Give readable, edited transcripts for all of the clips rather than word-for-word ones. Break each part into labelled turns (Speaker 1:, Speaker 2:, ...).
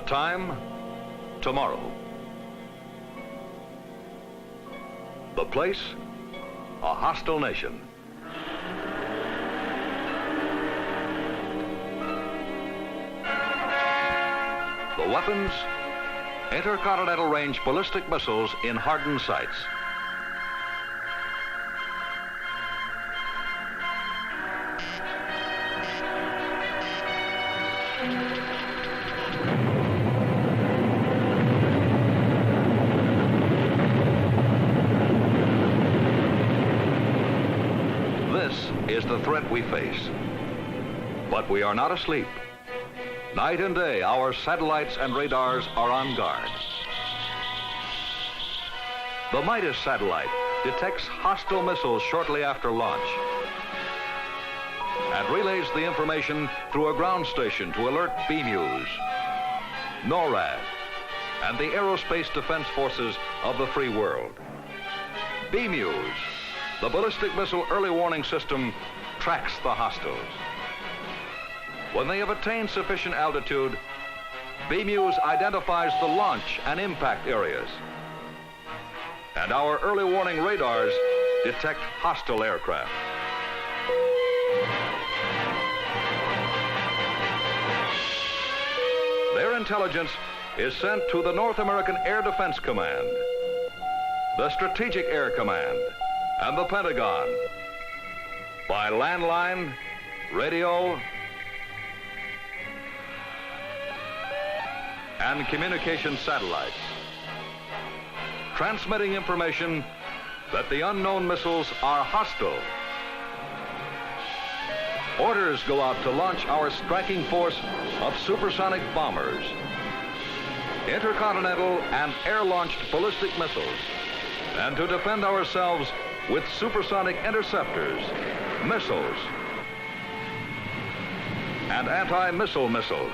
Speaker 1: time, tomorrow. The place, a hostile nation. The weapons, intercontinental range ballistic missiles in hardened sites. This is the threat we face. But we are not asleep. Night and day, our satellites and radars are on guard. The Midas satellite detects hostile missiles shortly after launch and relays the information through a ground station to alert BMEWS, NORAD, and the Aerospace Defense Forces of the free world. BMEWS, the ballistic missile early warning system, tracks the hostiles. When they have attained sufficient altitude, BMEWS identifies the launch and impact areas. And our early warning radars detect hostile aircraft. Their intelligence is sent to the North American Air Defense Command, the Strategic Air Command, and the Pentagon by landline, radio, and communication satellites, transmitting information that the unknown missiles are hostile. Orders go out to launch our striking force of supersonic bombers, intercontinental and air-launched ballistic missiles, and to defend ourselves with supersonic interceptors, missiles, and anti-missile missiles.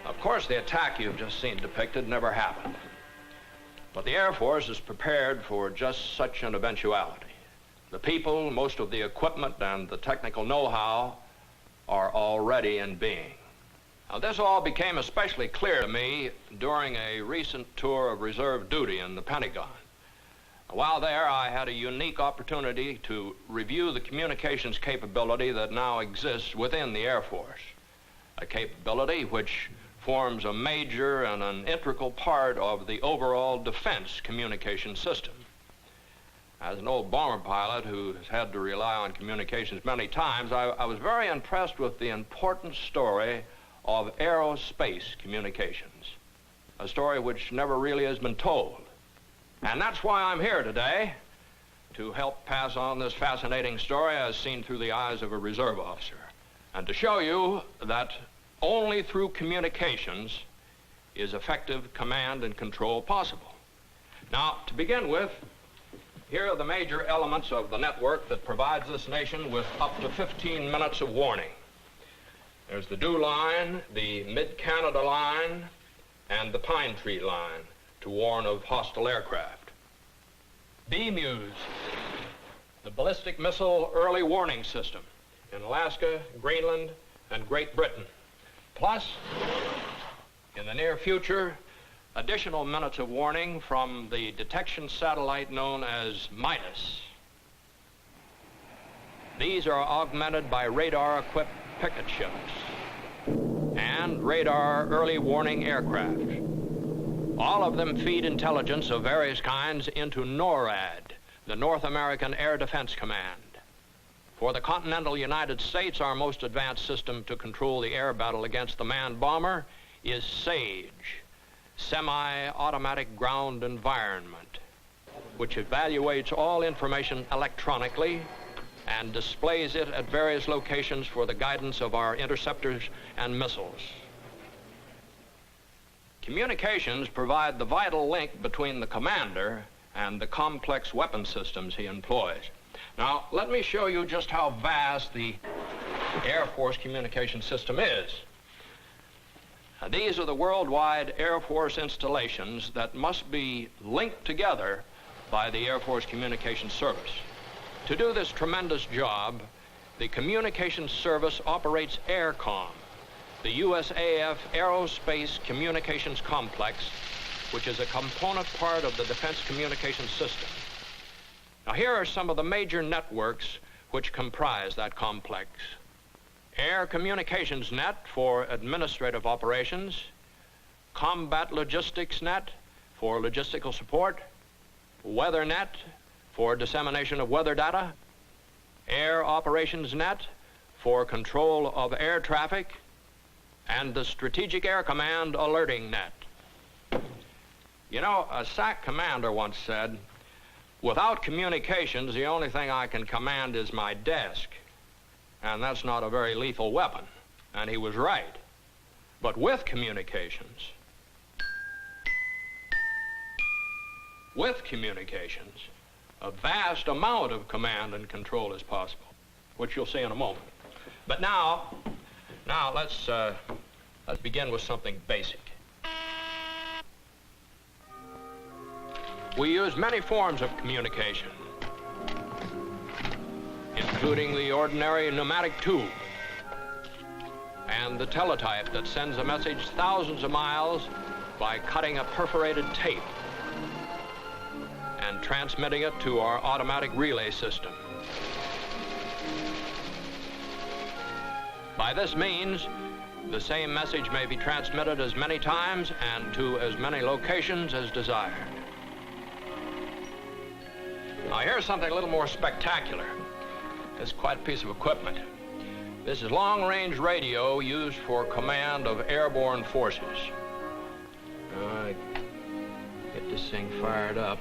Speaker 2: Of course, the attack you've just seen depicted never happened. But the Air Force is prepared for just such an eventuality. The people, most of the equipment, and the technical know-how are already in being. Now, this all became especially clear to me during a recent tour of reserve duty in the Pentagon. While there, I had a unique opportunity to review the communications capability that now exists within the Air Force, a capability which forms a major and an integral part of the overall defense communication system. As an old bomber pilot who has had to rely on communications many times, I was very impressed with the important story of aerospace communications, a story which never really has been told. And that's why I'm here today, to help pass on this fascinating story as seen through the eyes of a reserve officer, and to show you that only through communications is effective command and control possible. Now, to begin with, here are the major elements of the network that provides this nation with up to 15 minutes of warning. There's the DEW line, the Mid-Canada line, and the Pine Tree line to warn of hostile aircraft. BMEWS, the ballistic missile early warning system in Alaska, Greenland, and Great Britain. Plus, in the near future, additional minutes of warning from the detection satellite known as Midas. These are augmented by radar-equipped picket ships and radar early warning aircraft. All of them feed intelligence of various kinds into NORAD, the North American Air Defense Command. For the continental United States, our most advanced system to control the air battle against the manned bomber is SAGE, Semi-Automatic Ground Environment, which evaluates all information electronically and displays it at various locations for the guidance of our interceptors and missiles. Communications provide the vital link between the commander and the complex weapon systems he employs. Now, let me show you just how vast the Air Force communication system is. These are the worldwide Air Force installations that must be linked together by the Air Force Communications Service. To do this tremendous job, the Communications Service operates AIRCOM, the USAF Aerospace Communications Complex, which is a component part of the Defense Communications System. Now, here are some of the major networks which comprise that complex. Air Communications Net for administrative operations, Combat Logistics Net for logistical support, Weather Net for dissemination of weather data, Air Operations Net for control of air traffic, and the Strategic Air Command Alerting Net. You know, a SAC commander once said, "Without communications, the only thing I can command is my desk." And that's not a very lethal weapon. And he was right. But with communications, a vast amount of command and control is possible, which you'll see in a moment. But now let's begin with something basic. We use many forms of communication, including the ordinary pneumatic tube and the teletype that sends a message thousands of miles by cutting a perforated tape and transmitting it to our automatic relay system. By this means, the same message may be transmitted as many times and to as many locations as desired. Now, here's something a little more spectacular. It's quite a piece of equipment. This is long-range radio used for command of airborne forces. Get this thing fired up.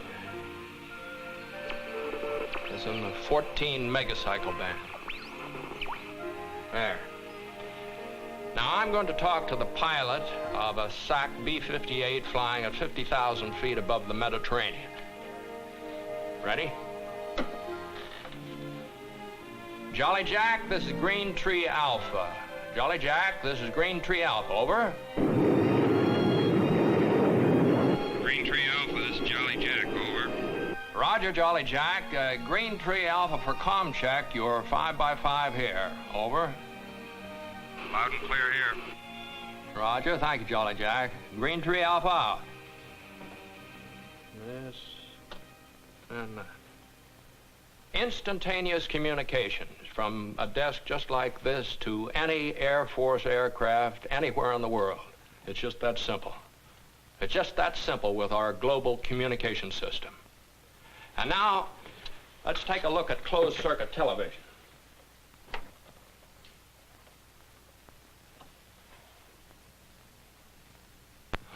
Speaker 2: It's in the 14 megacycle band. There. Now, I'm going to talk to the pilot of a SAC B-58 flying at 50,000 feet above the Mediterranean. Ready? Jolly Jack, this is Green Tree Alpha. Jolly Jack, this is Green Tree Alpha. Over.
Speaker 3: Green Tree Alpha, this is Jolly Jack. Over.
Speaker 2: Roger, Jolly Jack. Green Tree Alpha for comm check. You're 5x5 here. Over.
Speaker 3: Loud and clear here.
Speaker 2: Roger. Thank you, Jolly Jack. Green Tree Alpha out. This and that. Instantaneous communications from a desk just like this to any Air Force aircraft anywhere in the world. It's just that simple. It's just that simple with our global communication system. And now, let's take a look at closed-circuit television.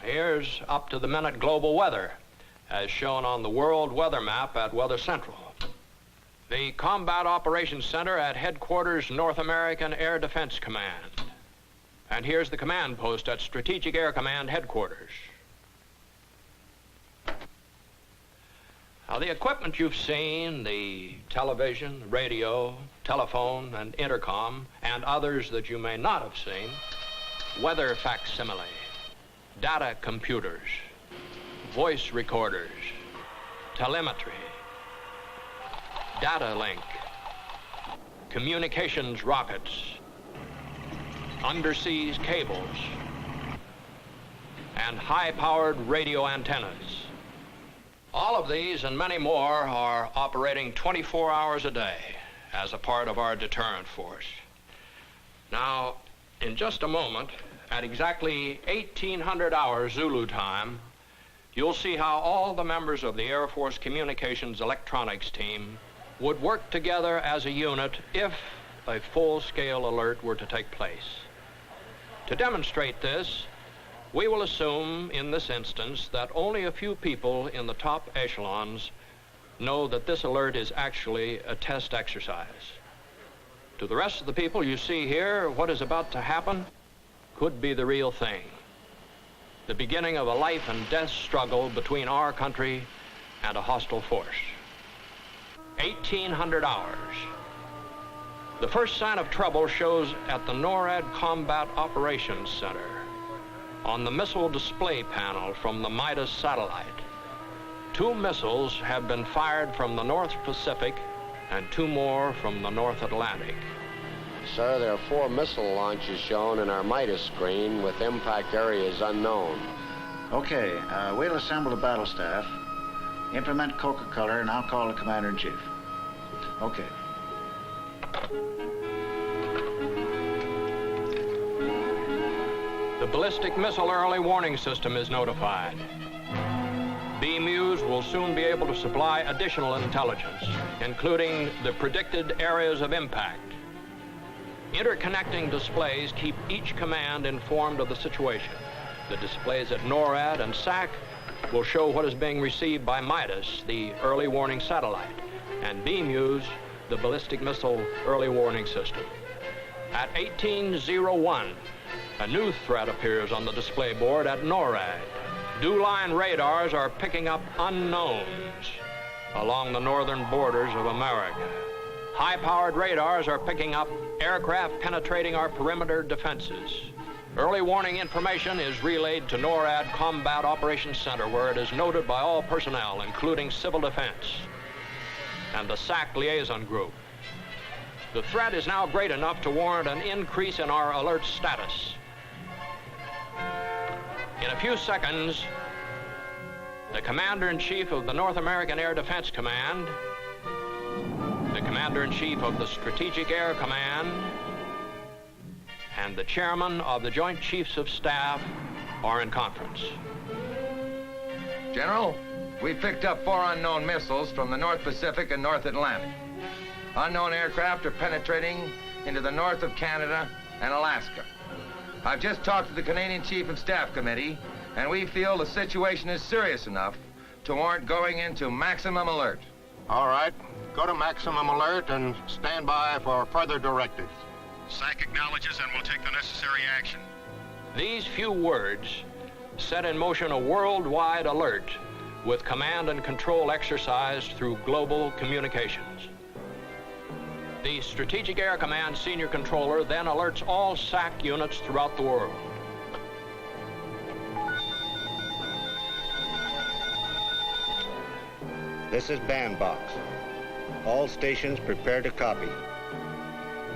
Speaker 2: Here's up-to-the-minute global weather, as shown on the world weather map at Weather Central. The Combat Operations Center at Headquarters North American Air Defense Command. And here's the command post at Strategic Air Command Headquarters. Now, the equipment you've seen, the television, radio, telephone, and intercom, and others that you may not have seen, weather facsimile, data computers, voice recorders, telemetry, data link, communications rockets, undersea cables, and high-powered radio antennas. All of these and many more are operating 24 hours a day as a part of our deterrent force. Now, in just a moment, at exactly 1800 hours Zulu time, you'll see how all the members of the Air Force Communications electronics team would work together as a unit if a full-scale alert were to take place. To demonstrate this, we will assume in this instance that only a few people in the top echelons know that this alert is actually a test exercise. To the rest of the people you see here, what is about to happen could be the real thing. the beginning of a life and death struggle between our country and a hostile force. 1,800 hours. The first sign of trouble shows at the NORAD Combat Operations Center on the missile display panel from the Midas satellite. 2 missiles have been fired from the North Pacific and 2 more from the North Atlantic.
Speaker 4: Sir, there are 4 missile launches shown in our Midas screen with impact areas unknown.
Speaker 5: Okay, we'll assemble the battle staff, implement Coca-Cola, and I'll call the Commander-in-Chief. Okay.
Speaker 2: The ballistic missile early warning system is notified. BMUs will soon be able to supply additional intelligence, including the predicted areas of impact. Interconnecting displays keep each command informed of the situation. The displays at NORAD and SAC will show what is being received by Midas, the early warning satellite, and BMUs, the ballistic missile early warning system. At 1801, a new threat appears on the display board at NORAD. Dew-line radars are picking up unknowns along the northern borders of America. High-powered radars are picking up aircraft penetrating our perimeter defenses. Early warning information is relayed to NORAD Combat Operations Center, where it is noted by all personnel, including civil defense and the SAC liaison group. The threat is now great enough to warrant an increase in our alert status. In a few seconds, the Commander-in-Chief of the North American Air Defense Command, the Commander-in-Chief of the Strategic Air Command, and the Chairman of the Joint Chiefs of Staff are in conference.
Speaker 6: General, we picked up 4 unknown missiles from the North Pacific and North Atlantic. Unknown aircraft are penetrating into the north of Canada and Alaska. I've just talked to the Canadian Chief of Staff Committee, and we feel the situation is serious enough to warrant going into maximum alert.
Speaker 7: All right. Go to maximum alert and stand by for further directives.
Speaker 3: SAC acknowledges and will take the necessary action.
Speaker 2: These few words set in motion a worldwide alert with command and control exercised through global communications. The Strategic Air Command Senior Controller then alerts all SAC units throughout the world.
Speaker 8: This is Bandbox. All stations prepare to copy.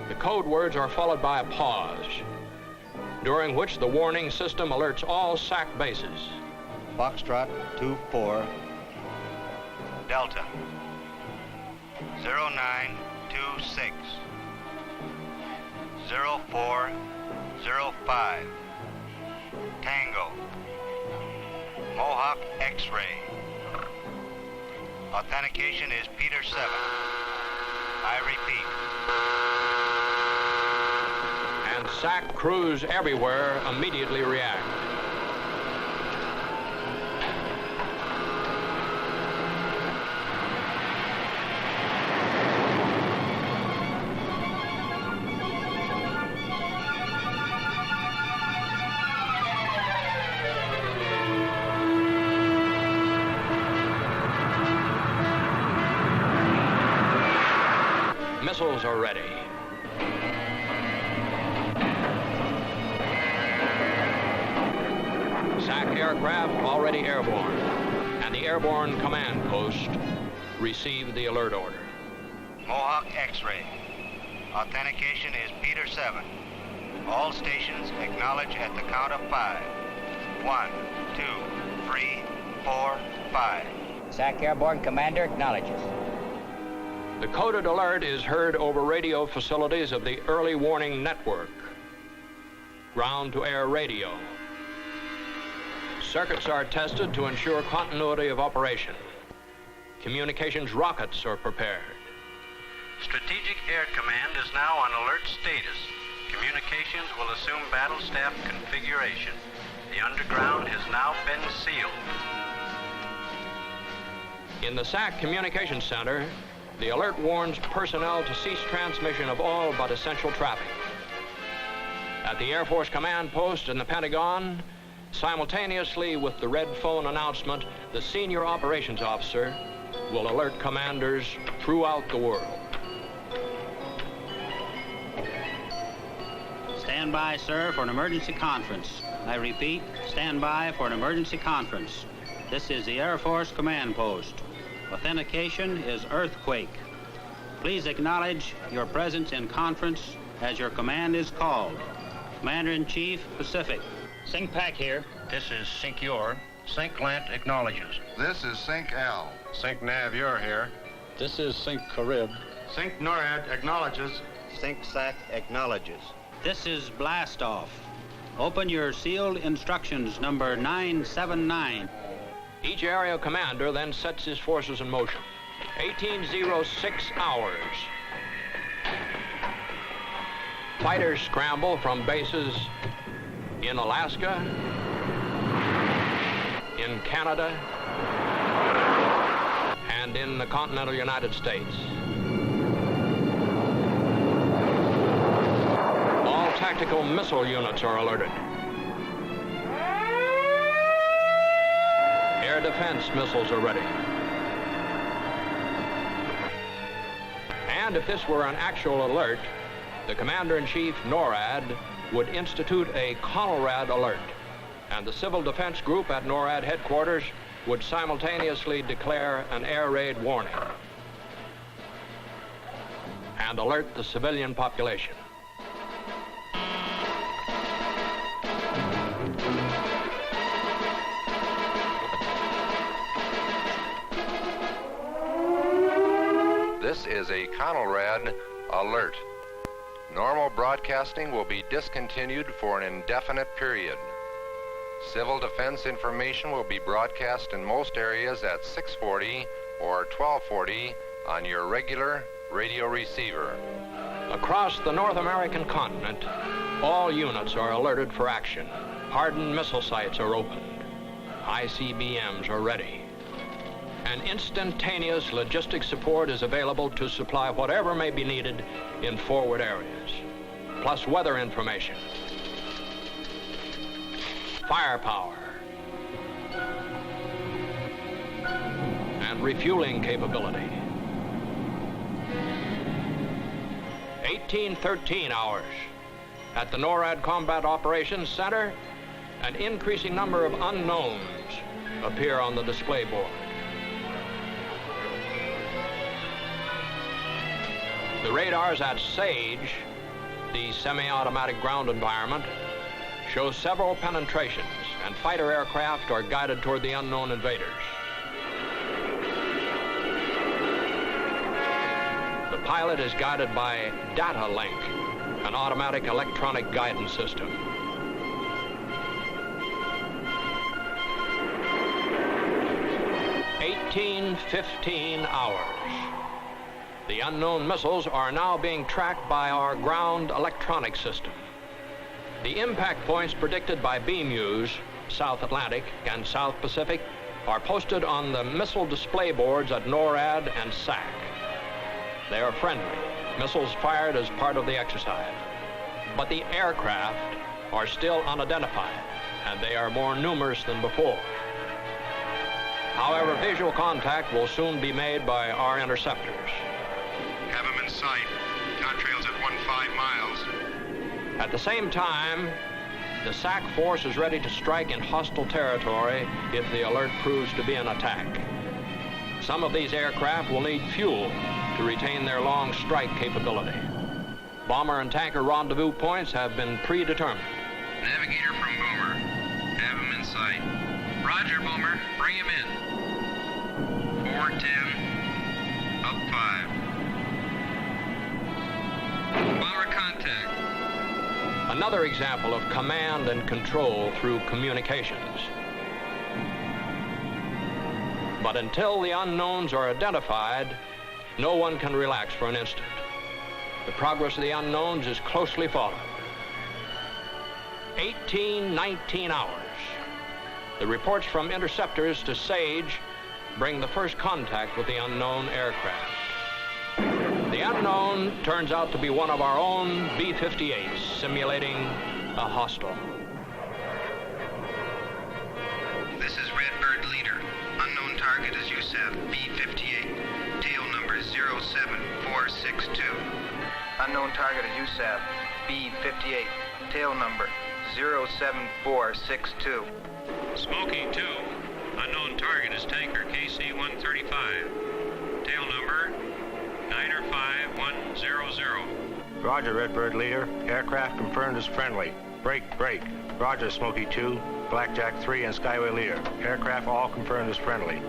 Speaker 2: The code words are followed by a pause, during which the warning system alerts all SAC bases.
Speaker 8: Foxtrot 2-4.
Speaker 9: Delta 0926 0405 Tango Mohawk X-ray. Authentication is Peter 7. I repeat.
Speaker 2: And SAC crews everywhere immediately react. Missiles are ready. SAC aircraft already airborne, and the airborne command post received the alert order.
Speaker 9: Mohawk X-ray. Authentication is Peter 7. All stations acknowledge at the count of 5. 1, 2, 3, 4, 5.
Speaker 10: SAC Airborne Commander acknowledges.
Speaker 2: The coded alert is heard over radio facilities of the Early Warning Network, ground-to-air radio. Circuits are tested to ensure continuity of operation. Communications rockets are prepared.
Speaker 11: Strategic Air Command is now on alert status. Communications will assume battle staff configuration. The underground has now been sealed.
Speaker 2: In the SAC Communications Center, the alert warns personnel to cease transmission of all but essential traffic. At the Air Force Command Post in the Pentagon, Simultaneously with the red phone announcement, the senior operations officer will alert commanders throughout the world.
Speaker 10: Stand by, sir, for an emergency conference. I repeat, stand by for an emergency conference. This is the Air Force Command Post. Authentication is earthquake. Please acknowledge your presence in conference as your command is called. Commander-in-Chief, Pacific.
Speaker 12: SyncPac here. This is SyncUR. SyncLant acknowledges.
Speaker 7: This is Sync L.
Speaker 3: Sync Nav, you're here.
Speaker 12: This is SyncCarib.
Speaker 7: Sync NORAD acknowledges.
Speaker 8: Sync SAC acknowledges.
Speaker 10: This is Blastoff. Open your sealed instructions number 979.
Speaker 2: Each area commander then sets his forces in motion. 1806 hours. Fighters scramble from bases in Alaska, in Canada, and in the continental United States. All tactical missile units are alerted. Air defense missiles are ready. And if this were an actual alert, the Commander-in-Chief, NORAD, would institute a CONELRAD alert, and the Civil Defense Group at NORAD headquarters would simultaneously declare an air raid warning and alert the civilian population.
Speaker 13: This is a CONELRAD alert. Normal broadcasting will be discontinued for an indefinite period. Civil defense information will be broadcast in most areas at 640 or 1240 on your regular radio receiver.
Speaker 2: Across the North American continent, all units are alerted for action. Hardened missile sites are opened. ICBMs are ready. And instantaneous logistic support is available to supply whatever may be needed in forward areas, plus weather information, firepower, and refueling capability. 1813 hours. At the NORAD Combat Operations Center, an increasing number of unknowns appear on the display board. The radars at SAGE, the semi-automatic ground environment, show several penetrations, and fighter aircraft are guided toward the unknown invaders. The pilot is guided by Data Link, an automatic electronic guidance system. "1815 hours. The unknown missiles are now being tracked by our ground electronic system. The impact points predicted by BMUs, South Atlantic and South Pacific, are posted on the missile display boards at NORAD and SAC. They are friendly, missiles fired as part of the exercise. But the aircraft are still unidentified, and they are more numerous than before. However, visual contact will soon be made by our interceptors.
Speaker 3: Have them in sight. Contrails at 15 miles.
Speaker 2: At the same time, the SAC force is ready to strike in hostile territory if the alert proves to be an attack. Some of these aircraft will need fuel to retain their long strike capability. Bomber and tanker rendezvous points have been predetermined.
Speaker 3: Navigator from Boomer. Have him in sight. Roger, Boomer. Bring him in. 410. Up 5. Bomber contact.
Speaker 2: Another example of command and control through communications. But until the unknowns are identified, no one can relax for an instant. The progress of the unknowns is closely followed. 1819 hours. The reports from interceptors to SAGE bring the first contact with the unknown aircraft. The unknown turns out to be one of our own B-58s simulating a hostile.
Speaker 9: target is USAF B-58, tail number 07462.
Speaker 14: Unknown target is USAF B-58, tail number 07462.
Speaker 12: Smoky 2. Unknown target is tanker KC-135. Tail number 95100.
Speaker 8: Roger, Redbird leader. Aircraft confirmed as friendly. Break. Roger, Smoky 2, Blackjack 3, and Skyway leader. Aircraft all confirmed as friendly.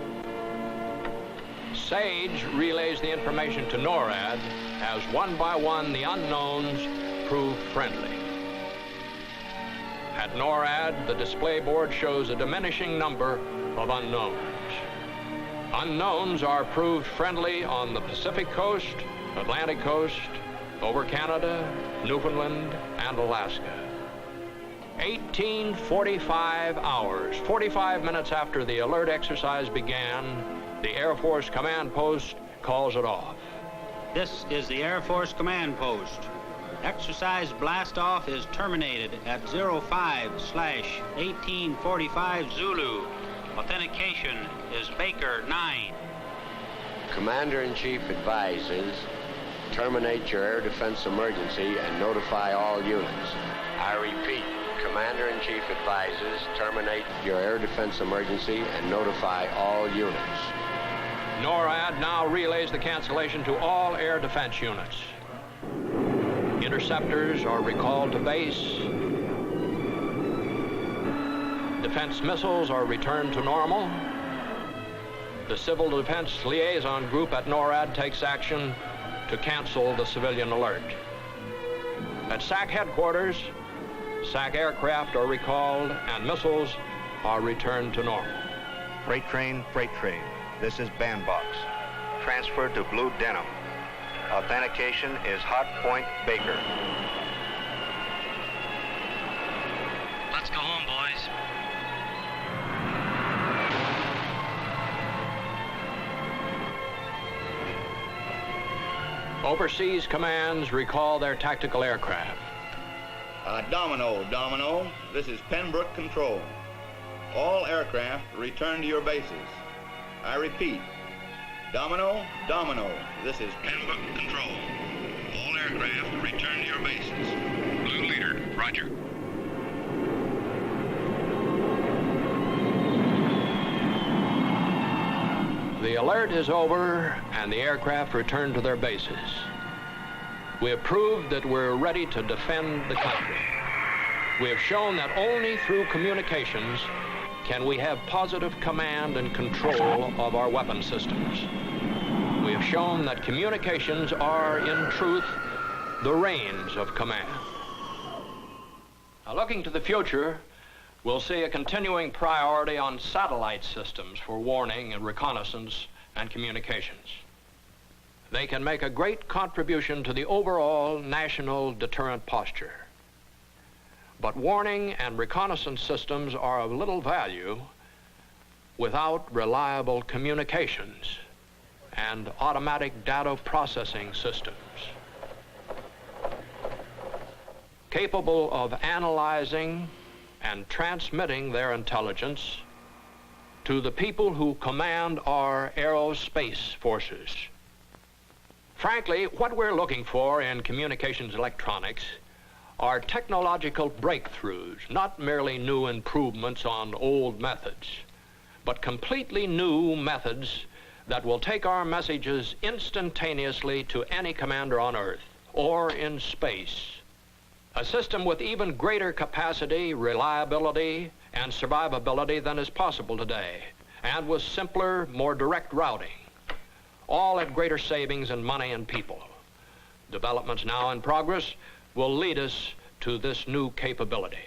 Speaker 2: SAGE relays the information to NORAD as one by one the unknowns prove friendly. At NORAD, the display board shows a diminishing number of unknowns. Unknowns are proved friendly on the Pacific coast, Atlantic coast, over Canada, Newfoundland, and Alaska. 1845 hours, 45 minutes after the alert exercise began, the Air Force Command Post calls it off.
Speaker 10: This is the Air Force Command Post. Exercise blast-off is terminated at 05/1845 Zulu. Authentication is Baker 9.
Speaker 4: Commander-in-Chief advises, terminate your air defense emergency and notify all units. I repeat, Commander-in-Chief advises, terminate your air defense emergency and notify all units.
Speaker 2: NORAD now relays the cancellation to all air defense units. Interceptors are recalled to base. Defense missiles are returned to normal. The Civil Defense Liaison Group at NORAD takes action to cancel the civilian alert. At SAC headquarters, SAC aircraft are recalled and missiles are returned to normal.
Speaker 8: Freight train. This is Bandbox. Transferred to Blue Denim. Authentication is Hot Point Baker.
Speaker 11: Let's go home, boys.
Speaker 2: Overseas commands recall their tactical aircraft.
Speaker 15: Domino, this is Pembroke Control. All aircraft return to your bases. I repeat, Domino, this is Pembroke Control. All aircraft return to your bases.
Speaker 3: Blue leader, roger.
Speaker 2: The alert is over and the aircraft return to their bases. We have proved that we're ready to defend the country. We have shown that only through communications can we have positive command and control of our weapon systems. We have shown that communications are, in truth, the reins of command. Now, looking to the future, we'll see a continuing priority on satellite systems for warning and reconnaissance and communications. They can make a great contribution to the overall national deterrent posture. But warning and reconnaissance systems are of little value without reliable communications and automatic data processing systems capable of analyzing and transmitting their intelligence to the people who command our aerospace forces. Frankly, what we're looking for in communications electronics are technological breakthroughs, not merely new improvements on old methods, but completely new methods that will take our messages instantaneously to any commander on Earth or in space. A system with even greater capacity, reliability, and survivability than is possible today, and with simpler, more direct routing, all at greater savings in money and people. Developments now in progress will lead us to this new capability.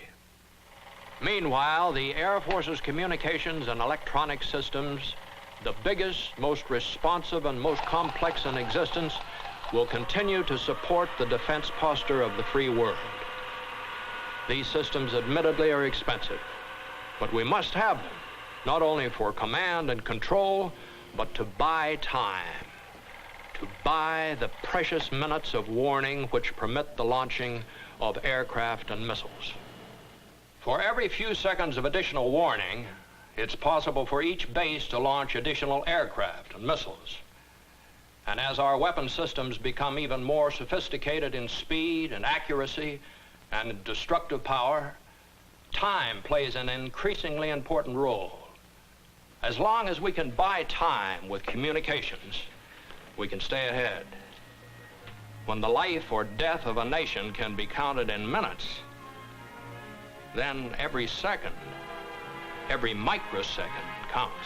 Speaker 2: Meanwhile, the Air Force's communications and electronic systems, the biggest, most responsive, and most complex in existence, will continue to support the defense posture of the free world. These systems admittedly are expensive, but we must have them, not only for command and control, but to buy time, to buy the precious minutes of warning which permit the launching of aircraft and missiles. For every few seconds of additional warning, it's possible for each base to launch additional aircraft and missiles. And as our weapon systems become even more sophisticated in speed and accuracy and destructive power, time plays an increasingly important role. As long as we can buy time with communications, we can stay ahead. When the life or death of a nation can be counted in minutes, then every second, every microsecond counts.